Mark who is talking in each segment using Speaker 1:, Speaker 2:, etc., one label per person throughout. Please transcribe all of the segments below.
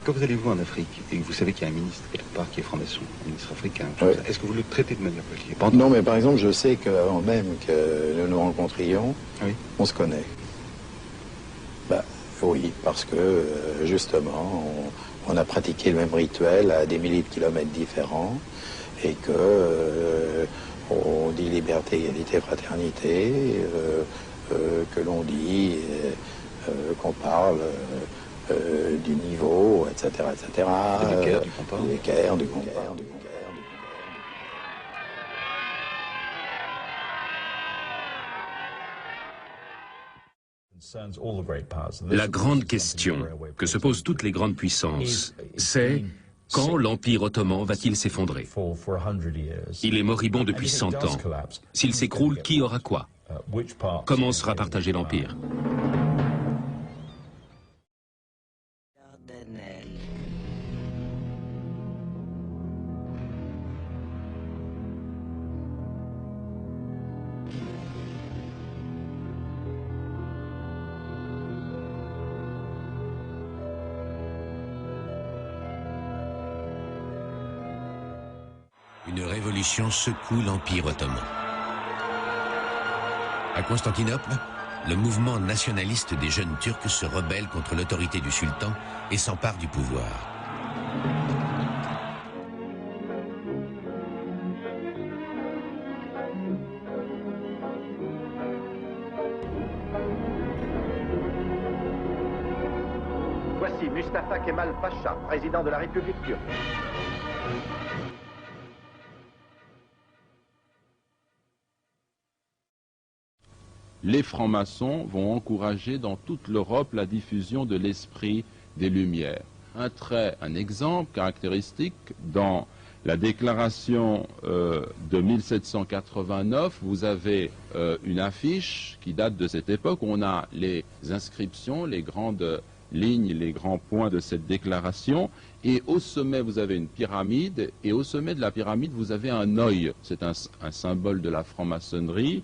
Speaker 1: Quand vous allez-vous en Afrique et que vous savez qu'il y a un ministre quelque part qui est franc-maçon, un ministre africain,
Speaker 2: oui.
Speaker 1: Est-ce que vous le traitez de manière politique?
Speaker 2: Non, mais par exemple, je sais qu'avant même que nous nous rencontrions,
Speaker 1: oui.
Speaker 2: On se connaît. Bah, oui, parce que justement, on a pratiqué le même rituel à des milliers de kilomètres différents et que on dit liberté, égalité, fraternité, que l'on dit qu'on parle du niveau, etc., etc.
Speaker 1: Du Caire, du compas.
Speaker 2: Du Caire, du compas.
Speaker 3: La grande question que se posent toutes les grandes puissances, c'est quand l'Empire ottoman va-t-il s'effondrer? Il est moribond depuis 100 ans. S'il s'écroule, qui aura quoi? Comment sera partagé l'Empire?
Speaker 4: Une révolution secoue l'Empire ottoman. À Constantinople, le mouvement nationaliste des jeunes Turcs se rebelle contre l'autorité du sultan et s'empare du pouvoir.
Speaker 5: Voici Mustafa Kemal Pacha, président de la République turque.
Speaker 6: Les francs-maçons vont encourager dans toute l'Europe la diffusion de l'esprit des Lumières. Un exemple caractéristique, dans la déclaration de 1789, vous avez une affiche qui date de cette époque où on a les inscriptions, les grandes lignes, les grands points de cette déclaration, et au sommet vous avez une pyramide, et au sommet de la pyramide vous avez un œil, c'est un symbole de la franc-maçonnerie.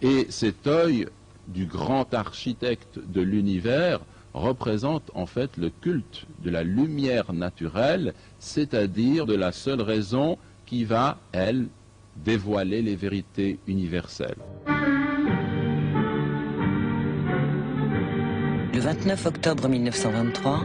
Speaker 6: Et cet œil du grand architecte de l'univers représente en fait le culte de la lumière naturelle, c'est-à-dire de la seule raison qui va, elle, dévoiler les vérités universelles.
Speaker 7: Le 29 octobre 1923,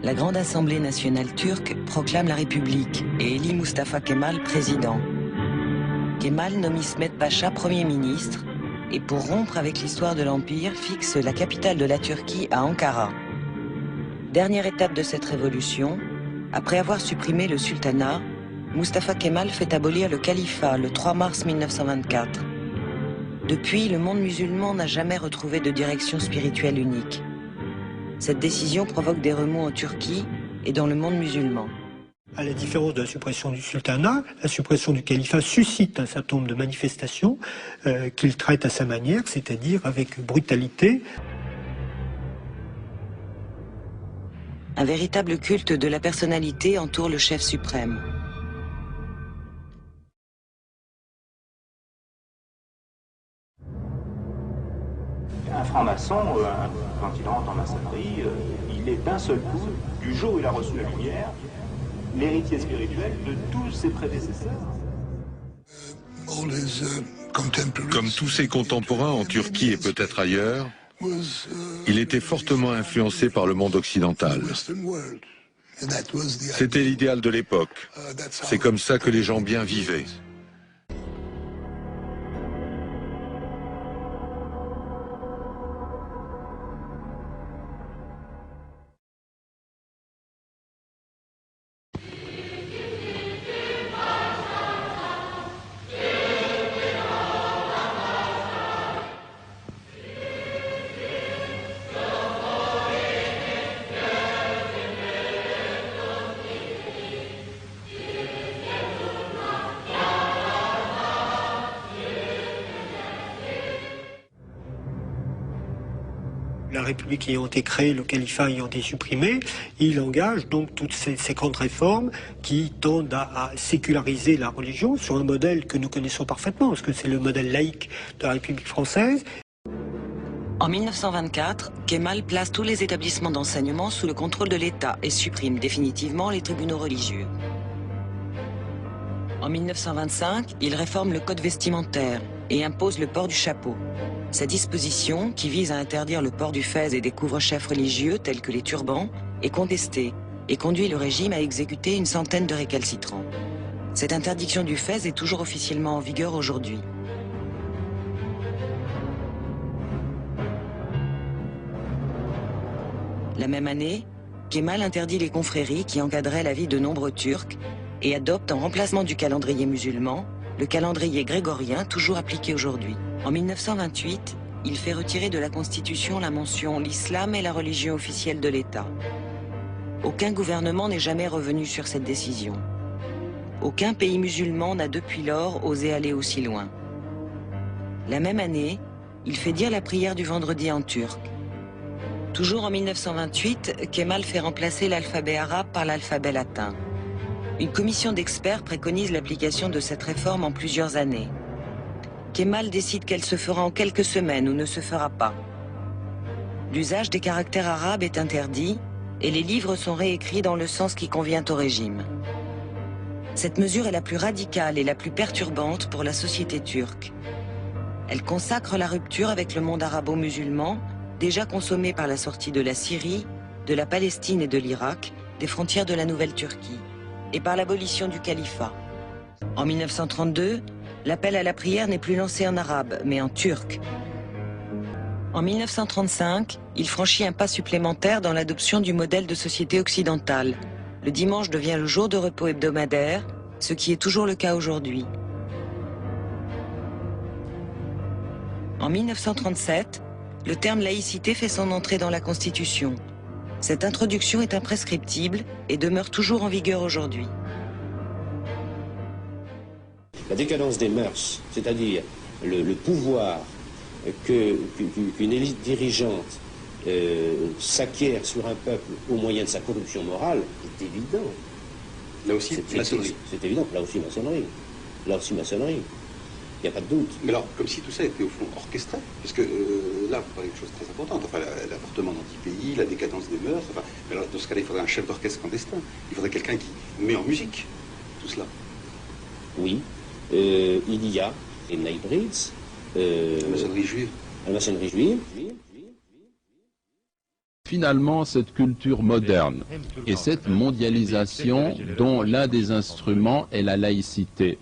Speaker 7: la Grande Assemblée nationale turque proclame la République et élit Mustafa Kemal président. Kemal nomme İsmet Pacha Premier ministre et pour rompre avec l'histoire de l'Empire, fixe la capitale de la Turquie à Ankara. Dernière étape de cette révolution, après avoir supprimé le sultanat, Mustafa Kemal fait abolir le califat le 3 mars 1924. Depuis, le monde musulman n'a jamais retrouvé de direction spirituelle unique. Cette décision provoque des remous en Turquie et dans le monde musulman.
Speaker 8: À la différence de la suppression du sultanat, la suppression du califat suscite un certain nombre de manifestations qu'il traite à sa manière, c'est-à-dire avec brutalité.
Speaker 7: Un véritable culte de la personnalité entoure le chef suprême.
Speaker 9: Un franc-maçon, quand il rentre en maçonnerie, il est d'un seul coup, du jour où il a reçu la lumière, l'héritier spirituel de tous ses prédécesseurs.
Speaker 10: Comme tous ses contemporains en Turquie et peut-être ailleurs, il était fortement influencé par le monde occidental. C'était l'idéal de l'époque. C'est comme ça que les gens bien vivaient.
Speaker 8: La République ayant été créée, le califat ayant été supprimé, il engage donc toutes ces grandes réformes qui tendent à séculariser la religion sur un modèle que nous connaissons parfaitement, parce que c'est le modèle laïque de la République française.
Speaker 7: En 1924, Kemal place tous les établissements d'enseignement sous le contrôle de l'État et supprime définitivement les tribunaux religieux. En 1925, il réforme le code vestimentaire et impose le port du chapeau. Cette disposition, qui vise à interdire le port du fez et des couvre-chefs religieux tels que les turbans, est contestée et conduit le régime à exécuter une centaine de récalcitrants. Cette interdiction du fez est toujours officiellement en vigueur aujourd'hui. La même année, Kemal interdit les confréries qui encadraient la vie de nombreux Turcs et adopte en remplacement du calendrier musulman, le calendrier grégorien toujours appliqué aujourd'hui. En 1928, il fait retirer de la Constitution la mention « L'islam est la religion officielle de l'État ». Aucun gouvernement n'est jamais revenu sur cette décision. Aucun pays musulman n'a depuis lors osé aller aussi loin. La même année, il fait dire la prière du vendredi en turc. Toujours en 1928, Kemal fait remplacer l'alphabet arabe par l'alphabet latin. Une commission d'experts préconise l'application de cette réforme en plusieurs années. Kemal décide qu'elle se fera en quelques semaines ou ne se fera pas. L'usage des caractères arabes est interdit et les livres sont réécrits dans le sens qui convient au régime. Cette mesure est la plus radicale et la plus perturbante pour la société turque. Elle consacre la rupture avec le monde arabo-musulman, déjà consommé par la sortie de la Syrie, de la Palestine et de l'Irak, des frontières de la Nouvelle-Turquie, et par l'abolition du califat. En 1932, l'appel à la prière n'est plus lancé en arabe, mais en turc. En 1935, il franchit un pas supplémentaire dans l'adoption du modèle de société occidentale. Le dimanche devient le jour de repos hebdomadaire, ce qui est toujours le cas aujourd'hui. En 1937, le terme laïcité fait son entrée dans la Constitution. Cette introduction est imprescriptible et demeure toujours en vigueur aujourd'hui.
Speaker 11: La décadence des mœurs, c'est-à-dire le pouvoir qu'une élite dirigeante s'acquiert sur un peuple au moyen de sa corruption morale, est évident.
Speaker 1: Là aussi, maçonnerie.
Speaker 11: C'est évident, là aussi maçonnerie. Là aussi maçonnerie. Il n'y a pas de doute.
Speaker 1: Mais alors, comme si tout ça était au fond orchestré, parce que là, vous parlez de choses très importantes, enfin, l'avortement d'anti-pays, la décadence des mœurs, enfin, mais alors, dans ce cas-là, il faudrait un chef d'orchestre clandestin. Il faudrait quelqu'un qui met en musique tout cela.
Speaker 11: Oui, il y a les Neighbrids,
Speaker 1: la maçonnerie juive.
Speaker 11: La maçonnerie juive.
Speaker 6: Finalement, cette culture moderne et cette mondialisation dont l'un des instruments est la laïcité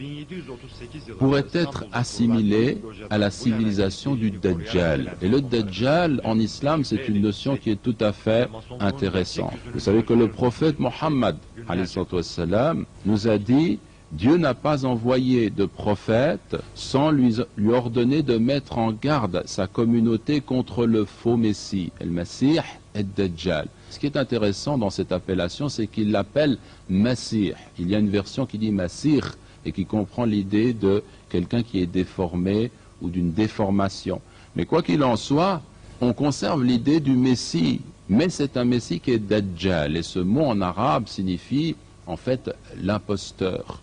Speaker 6: pourrait être assimilée à la civilisation du Dajjal. Et le Dajjal, en islam, c'est une notion qui est tout à fait intéressante. Vous savez que le prophète Mohammed, alayhi salam, nous a dit: Dieu n'a pas envoyé de prophète sans lui ordonner de mettre en garde sa communauté contre le faux Messie, el Masih et Dajjal. Ce qui est intéressant dans cette appellation, c'est qu'il l'appelle Masih. Il y a une version qui dit Masih et qui comprend l'idée de quelqu'un qui est déformé ou d'une déformation. Mais quoi qu'il en soit, on conserve l'idée du Messie, mais c'est un Messie qui est Dajjal. Et ce mot en arabe signifie en fait l'imposteur.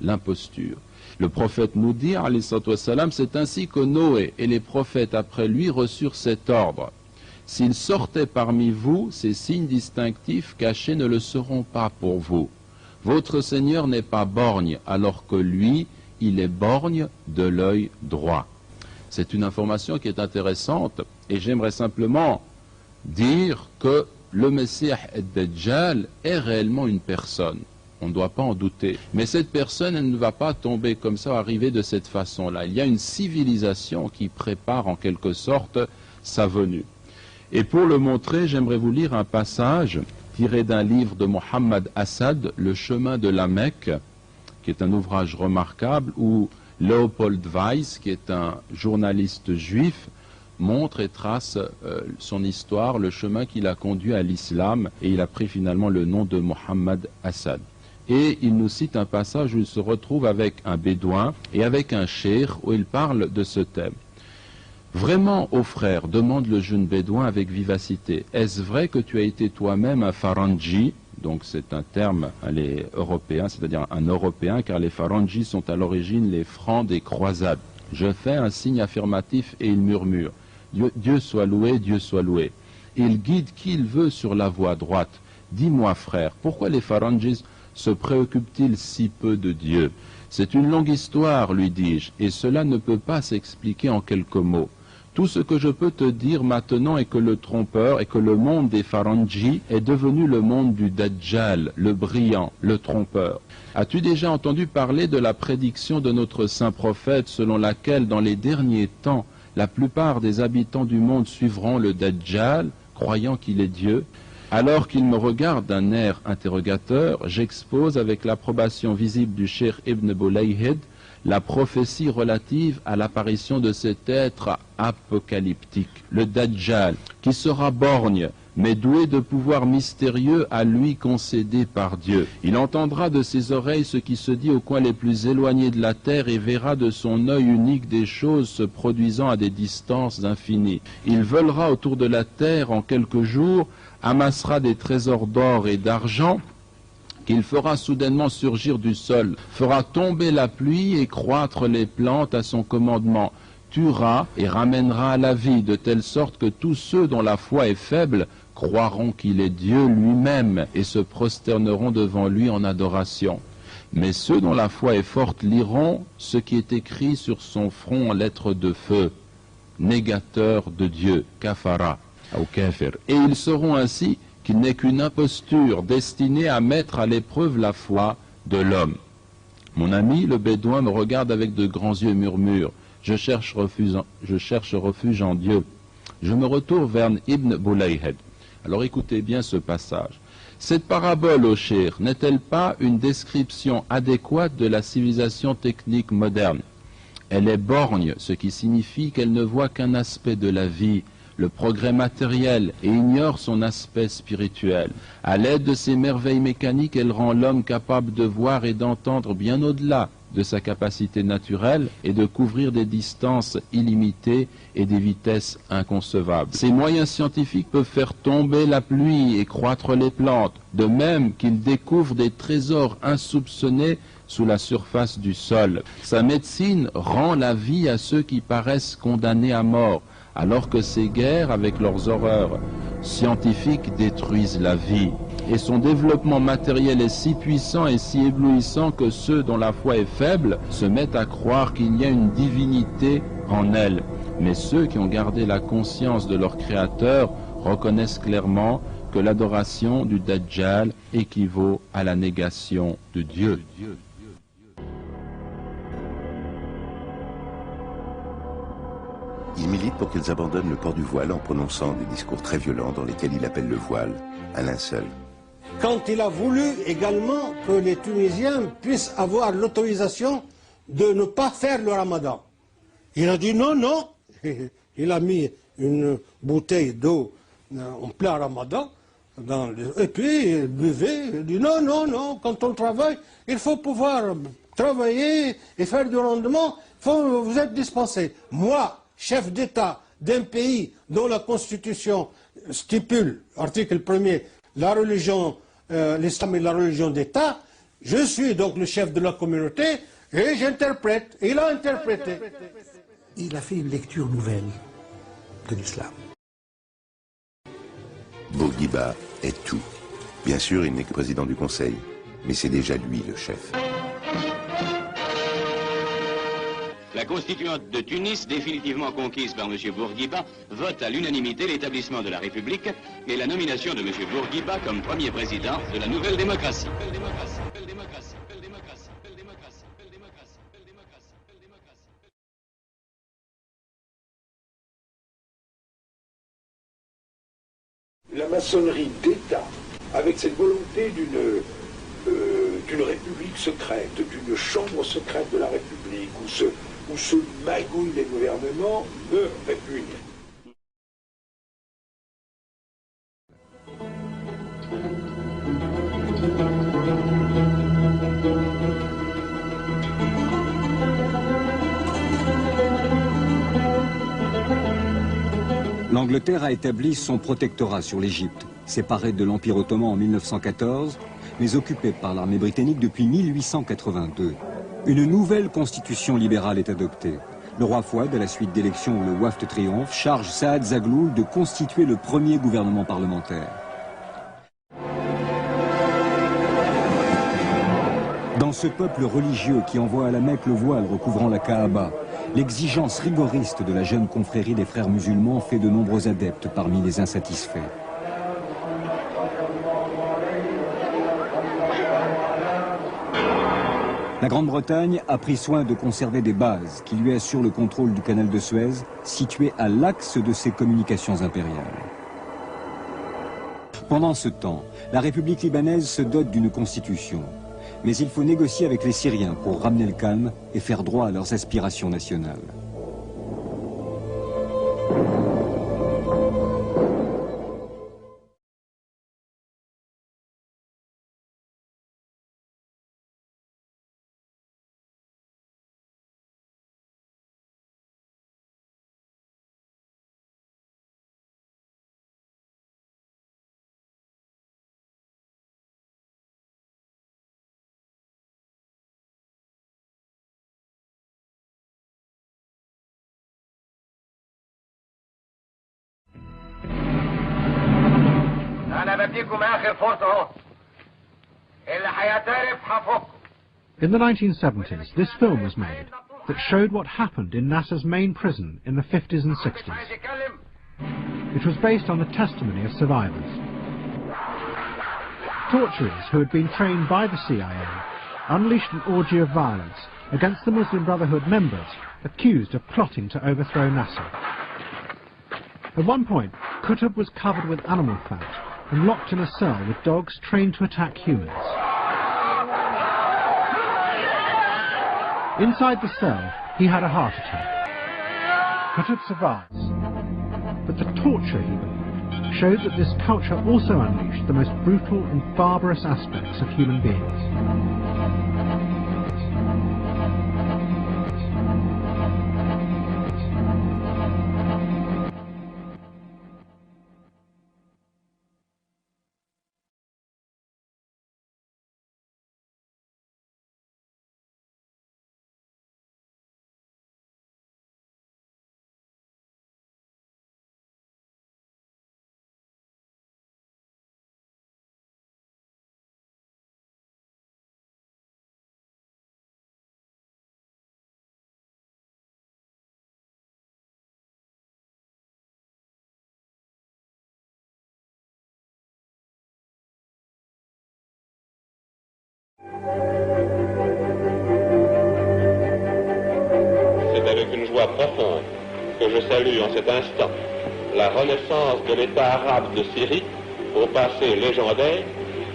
Speaker 6: L'imposture. Le prophète nous dit, alayhi salam, c'est ainsi que Noé et les prophètes après lui reçurent cet ordre. S'ils sortaient parmi vous, ces signes distinctifs cachés ne le seront pas pour vous. Votre Seigneur n'est pas borgne, alors que lui, il est borgne de l'œil droit. C'est une information qui est intéressante, et j'aimerais simplement dire que le Messie ad-Dajjal est réellement une personne. On ne doit pas en douter. Mais cette personne, elle ne va pas tomber comme ça, arriver de cette façon-là. Il y a une civilisation qui prépare en quelque sorte sa venue. Et pour le montrer, j'aimerais vous lire un passage tiré d'un livre de Mohammed Assad, Le chemin de la Mecque, qui est un ouvrage remarquable, où Leopold Weiss, qui est un journaliste juif, montre et trace son histoire, le chemin qui l'a conduit à l'islam, et il a pris finalement le nom de Mohammed Assad. Et il nous cite un passage où il se retrouve avec un bédouin et avec un cheikh où il parle de ce thème. Vraiment, ô frère, demande le jeune bédouin avec vivacité, est-ce vrai que tu as été toi-même un Faranji? Donc c'est un terme, les Européens, c'est-à-dire un Européen, car les Faranjis sont à l'origine les Francs des croisades. Je fais un signe affirmatif et il murmure. Dieu soit loué, Dieu soit loué. Il guide qui il veut sur la voie droite. Dis-moi frère, pourquoi les Farangis se préoccupent-ils si peu de Dieu? C'est une longue histoire, lui dis-je, et cela ne peut pas s'expliquer en quelques mots. Tout ce que je peux te dire maintenant est que le trompeur et que le monde des Farangi est devenu le monde du Dajjal, le brillant, le trompeur. As-tu déjà entendu parler de la prédiction de notre saint prophète selon laquelle dans les derniers temps, la plupart des habitants du monde suivront le Dajjal, croyant qu'il est Dieu? Alors qu'il me regarde d'un air interrogateur, j'expose avec l'approbation visible du Cheikh Ibn Boulaïhed la prophétie relative à l'apparition de cet être apocalyptique, le Dajjal, qui sera borgne, mais doué de pouvoirs mystérieux à lui concédés par Dieu. Il entendra de ses oreilles ce qui se dit aux coins les plus éloignés de la terre et verra de son œil unique des choses se produisant à des distances infinies. Il volera autour de la terre en quelques jours, amassera des trésors d'or et d'argent, qu'il fera soudainement surgir du sol, fera tomber la pluie et croître les plantes à son commandement, tuera et ramènera à la vie, de telle sorte que tous ceux dont la foi est faible croiront qu'il est Dieu lui-même et se prosterneront devant lui en adoration. Mais ceux dont la foi est forte liront ce qui est écrit sur son front en lettres de feu, négateur de Dieu, kafara, ou kafir. Et ils sauront ainsi qu'il n'est qu'une imposture destinée à mettre à l'épreuve la foi de l'homme. Mon ami, le bédouin, me regarde avec de grands yeux et murmure, je cherche refuge en Dieu. Je me retourne vers Ibn Boulaïhed. Alors écoutez bien ce passage. Cette parabole, ô cheikh, n'est-elle pas une description adéquate de la civilisation technique moderne? Elle est borgne, ce qui signifie qu'elle ne voit qu'un aspect de la vie, le progrès matériel, et ignore son aspect spirituel. À l'aide de ces merveilles mécaniques, elle rend l'homme capable de voir et d'entendre bien au-delà de sa capacité naturelle et de couvrir des distances illimitées et des vitesses inconcevables. Ces moyens scientifiques peuvent faire tomber la pluie et croître les plantes, de même qu'ils découvrent des trésors insoupçonnés sous la surface du sol. Sa médecine rend la vie à ceux qui paraissent condamnés à mort, alors que ces guerres, avec leurs horreurs scientifiques, détruisent la vie. Et son développement matériel est si puissant et si éblouissant que ceux dont la foi est faible se mettent à croire qu'il y a une divinité en elle. Mais ceux qui ont gardé la conscience de leur Créateur reconnaissent clairement que l'adoration du Dajjal équivaut à la négation de Dieu.
Speaker 12: Il milite pour qu'ils abandonnent le port du voile en prononçant des discours très violents dans lesquels il appelle le voile un linceul.
Speaker 13: Quand il a voulu également que les Tunisiens puissent avoir l'autorisation de ne pas faire le ramadan. Il a dit non, non. Il a mis une bouteille d'eau en plein ramadan, et puis il buvait. Il dit non, non, non, quand on travaille, il faut pouvoir travailler et faire du rendement, vous êtes dispensé. Moi, chef d'État d'un pays dont la Constitution stipule, article 1er, la religion, l'islam est la religion d'État, je suis donc le chef de la communauté et j'interprète. Il a interprété.
Speaker 14: Il a fait une lecture nouvelle de l'islam.
Speaker 12: Bourguiba est tout. Bien sûr, il n'est que président du Conseil, mais c'est déjà lui le chef.
Speaker 15: La constituante de Tunis, définitivement conquise par M. Bourguiba, vote à l'unanimité l'établissement de la République et la nomination de M. Bourguiba comme premier président de la nouvelle démocratie.
Speaker 16: La maçonnerie d'État, avec cette volonté d'une république secrète, d'une chambre secrète de la République, où se magouillent les gouvernements, me répugne.
Speaker 17: L'Angleterre a établi son protectorat sur l'Égypte, séparée de l'Empire ottoman en 1914, mais occupée par l'armée britannique depuis 1882. Une nouvelle constitution libérale est adoptée. Le roi Fouad, à la suite d'élections où le Wafd triomphe, charge Saad Zaghloul de constituer le premier gouvernement parlementaire. Dans ce peuple religieux qui envoie à la Mecque le voile recouvrant la Kaaba, l'exigence rigoriste de la jeune confrérie des frères musulmans fait de nombreux adeptes parmi les insatisfaits. La Grande-Bretagne a pris soin de conserver des bases qui lui assurent le contrôle du canal de Suez, situé à l'axe de ses communications impériales. Pendant ce temps, la République libanaise se dote d'une constitution. Mais il faut négocier avec les Syriens pour ramener le calme et faire droit à leurs aspirations nationales.
Speaker 18: In the 1970s, this film was made that showed what happened in Nasser's main prison in the 50s and 60s. It was based on the testimony of survivors. Torturers who had been trained by the CIA unleashed an orgy of violence against the Muslim Brotherhood members accused of plotting to overthrow Nasser. At one point, Qutb was covered with animal fat and locked in a cell with dogs trained to attack humans. Inside the cell, he had a heart attack. Qutb survives, but the torture he believed showed that this culture also unleashed the most brutal and barbarous aspects of human beings.
Speaker 19: C'est avec une joie profonde que je salue en cet instant la renaissance de l'État arabe de Syrie au passé légendaire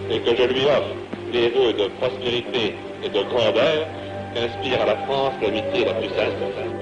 Speaker 19: et que je lui offre les vœux de prospérité et de grandeur qu'inspire à la France l'amitié la plus sincère.